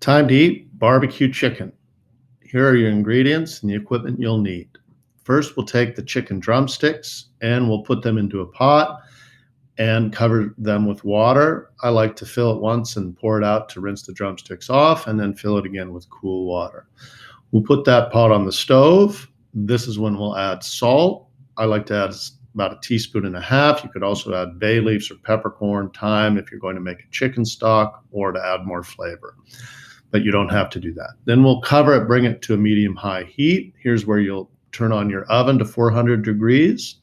Time to eat barbecue chicken. Here are your ingredients and the equipment you'll need. First, we'll take the chicken drumsticks and we'll put them into a pot and cover them with water. I like to fill it once and pour it out to rinse the drumsticks off, and then fill it again with cool water. We'll put that pot on the stove. This is when we'll add salt. I like to add about 1.5 teaspoons. You could also add bay leaves or peppercorn, thyme if you're going to make a chicken stock or to add more flavor. But you don't have to do that. Then we'll cover it, bring it to a medium-high heat. Here's where you'll turn on your oven to 400 degrees.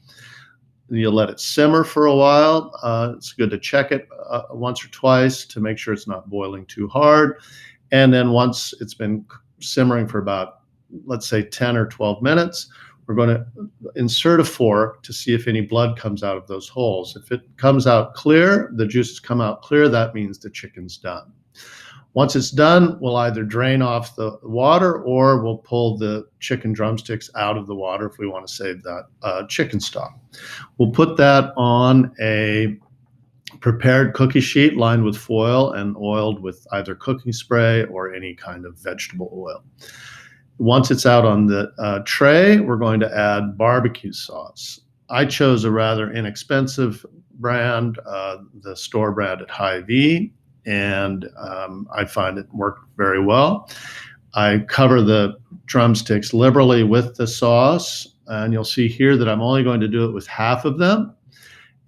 You'll let it simmer for a while. It's good to check it once or twice to make sure it's not boiling too hard. And then once it's been simmering for about, let's say, 10 or 12 minutes, we're going to insert a fork to see if any blood comes out of those holes. If it comes out clear, the juices come out clear, that means the chicken's done. Once it's done, we'll either drain off the water or we'll pull the chicken drumsticks out of the water if we want to save that chicken stock. We'll put that on a prepared cookie sheet lined with foil and oiled with either cooking spray or any kind of vegetable oil. Once it's out on the tray, we're going to add barbecue sauce. I chose a rather inexpensive brand, the store brand at Hy-Vee, and I find it worked very well. I cover the drumsticks liberally with the sauce, and you'll see here that I'm only going to do it with half of them,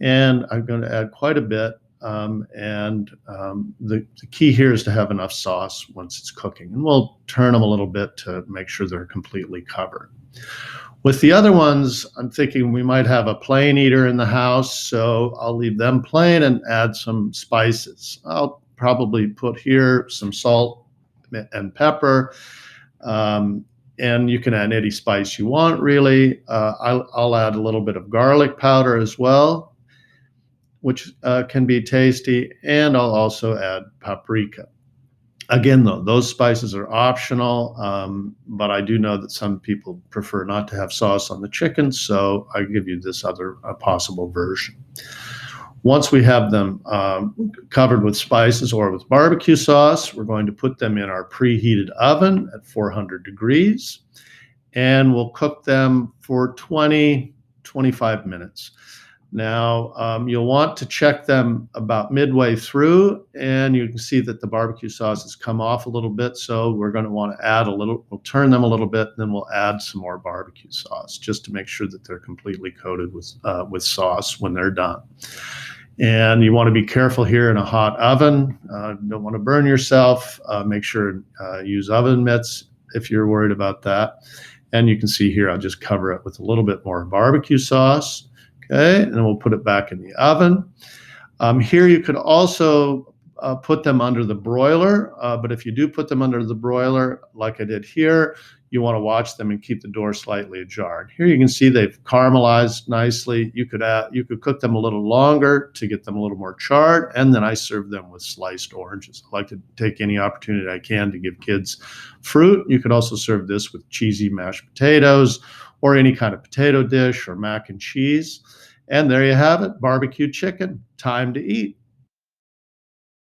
and I'm going to add quite a bit. The key here is to have enough sauce once it's cooking, and we'll turn them a little bit to make sure they're completely covered. With the other ones, I'm thinking we might have a plain eater in the house, so I'll leave them plain and add some spices. I'll probably put here some salt and pepper, and you can add any spice you want, really. I'll add a little bit of garlic powder as well, which can be tasty, and I'll also add paprika. Again, though, those spices are optional, but I do know that some people prefer not to have sauce on the chicken, so I give you this other possible version. Once we have them covered with spices or with barbecue sauce, we're going to put them in our preheated oven at 400 degrees, and we'll cook them for 20-25 minutes. Now, you'll want to check them about midway through, and you can see that the barbecue sauce has come off a little bit, so we're going to want to add a little. We'll turn them a little bit, and then we'll add some more barbecue sauce just to make sure that they're completely coated with sauce when they're done. And you want to be careful here in a hot oven. Don't want to burn yourself. Make sure use oven mitts if you're worried about that. And you can see here, I'll just cover it with a little bit more barbecue sauce. Okay, and then we'll put it back in the oven. Here you could also put them under the broiler, but if you do put them under the broiler, like I did here, you want to watch them and keep the door slightly ajar. Here you can see they've caramelized nicely. You could cook them a little longer to get them a little more charred, and then I serve them with sliced oranges. I like to take any opportunity I can to give kids fruit. You could also serve this with cheesy mashed potatoes or any kind of potato dish or mac and cheese. And there you have it, barbecue chicken. Time to eat.